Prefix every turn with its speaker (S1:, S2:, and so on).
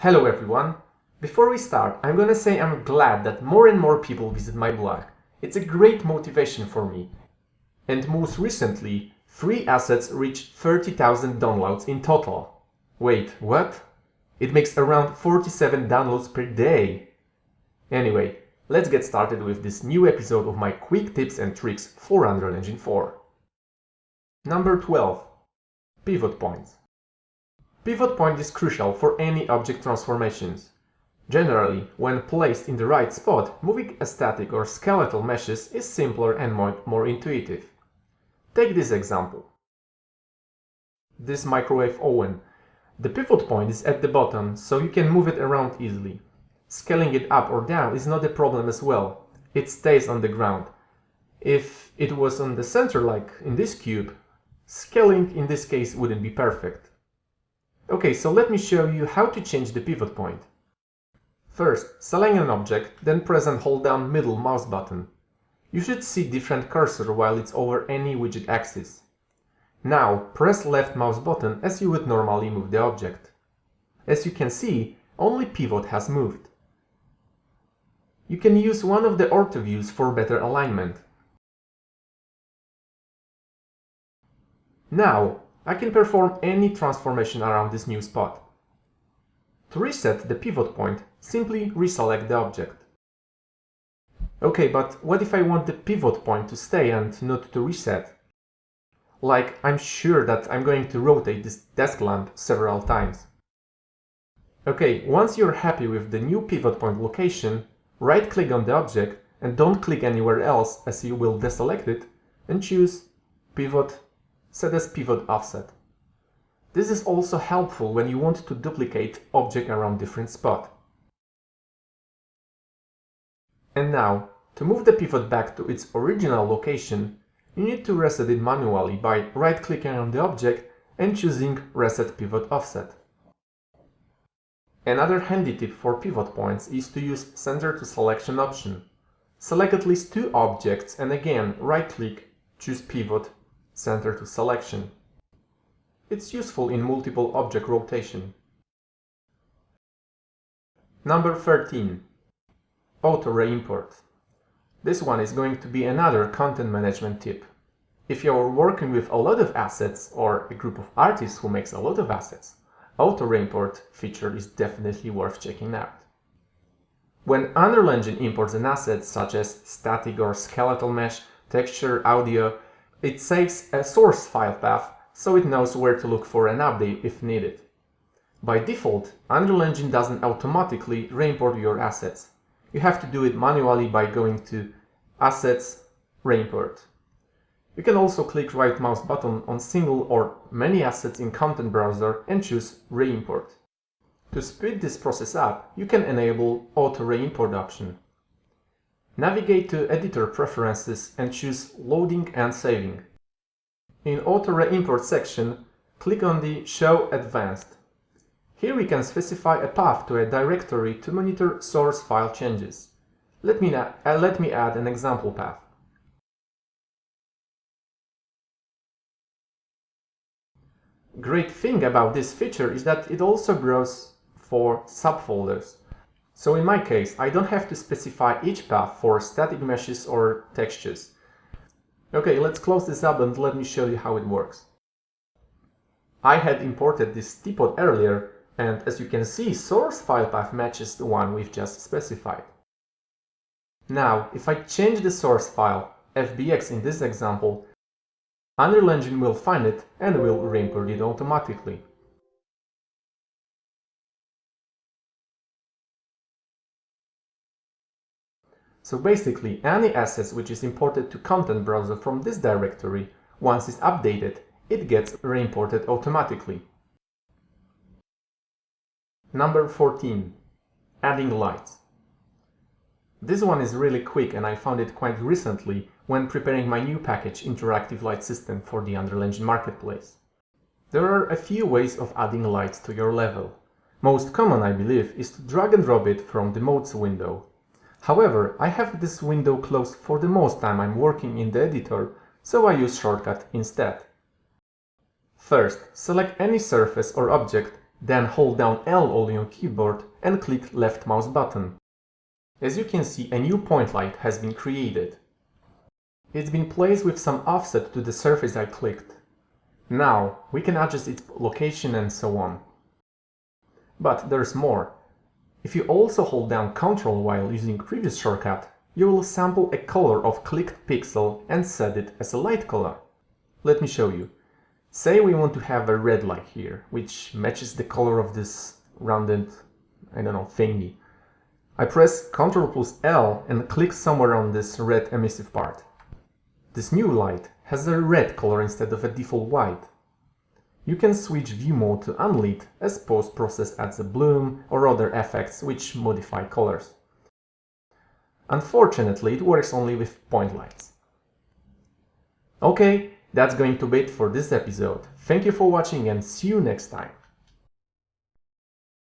S1: Hello everyone! Before we start, I'm gonna say I'm glad that more and more people visit my blog. It's a great motivation for me. And most recently, 3 assets reached 30,000 downloads in total. Wait, what? It makes around 47 downloads per day. Anyway, let's get started with this new episode of my quick tips and tricks for Unreal Engine 4. Number 12. Pivot points. Pivot point is crucial for any object transformations. Generally, when placed in the right spot, moving a static or skeletal meshes is simpler and more intuitive. Take this example. This microwave oven. The pivot point is at the bottom, so you can move it around easily. Scaling it up or down is not a problem as well. It stays on the ground. If it was on the center like in this cube, scaling in this case wouldn't be perfect. Okay, so let me show you how to change the pivot point. First, select an object, then press and hold down middle mouse button. You should see different cursor while it's over any widget axis. Now, press left mouse button as you would normally move the object. As you can see, only pivot has moved. You can use one of the ortho views for better alignment. Now, I can perform any transformation around this new spot. To reset the pivot point, simply reselect the object. Okay, but what if I want the pivot point to stay and not to reset? Like, I'm sure that I'm going to rotate this desk lamp several times. Okay, once you're happy with the new pivot point location, right-click on the object and don't click anywhere else as you will deselect it, and choose Pivot, set as Pivot Offset. This is also helpful when you want to duplicate object around different spot. And now, to move the pivot back to its original location, you need to reset it manually by right-clicking on the object and choosing Reset Pivot Offset. Another handy tip for pivot points is to use Center to Selection option. Select at least 2 objects and again right-click, choose Pivot, Center to Selection. It's useful in multiple object rotation. Number 13. Auto reimport. This one is going to be another content management tip. If you're working with a lot of assets or a group of artists who makes a lot of assets, auto reimport feature is definitely worth checking out. When Unreal Engine imports an asset such as static or skeletal mesh, texture, audio, it saves a source file path so it knows where to look for an update if needed. By default, Unreal Engine doesn't automatically reimport your assets. You have to do it manually by going to Assets, Reimport. You can also click right mouse button on single or many assets in Content Browser and choose Reimport. To speed this process up, you can enable Auto Reimport option. Navigate to Editor Preferences and choose Loading and Saving. In Auto Reimport section, click on the Show Advanced. Here we can specify a path to a directory to monitor source file changes. Let me add an example path. Great thing about this feature is that it also grows for subfolders. So in my case, I don't have to specify each path for static meshes or textures. Okay, let's close this up and let me show you how it works. I had imported this teapot earlier, and as you can see, source file path matches the one we've just specified. Now, if I change the source file, FBX in this example, Unreal Engine will find it and will reimport it automatically. So basically, any assets which is imported to Content Browser from this directory, once it's updated, it gets reimported automatically. Number 14. Adding lights. This one is really quick and I found it quite recently when preparing my new package Interactive Light System for the Unreal Engine Marketplace. There are a few ways of adding lights to your level. Most common, I believe, is to drag and drop it from the Modes window. However, I have this window closed for the most time I'm working in the editor, so I use shortcut instead. First, select any surface or object Then hold down L on your keyboard and click left mouse button. As you can see, a new point light has been created. It's been placed with some offset to the surface I clicked. Now we can adjust its location and so on. But there's more. If you also hold down Ctrl while using previous shortcut, you will sample a color of clicked pixel and set it as a light color. Let me show you. Say we want to have a red light here, which matches the color of this rounded, thingy. I press Ctrl plus L and click somewhere on this red emissive part. This new light has a red color instead of a default white. You can switch view mode to unlit as post-process adds a bloom or other effects which modify colors. Unfortunately, it works only with point lights. Okay, that's going to be it for this episode. Thank you for watching and see you next time.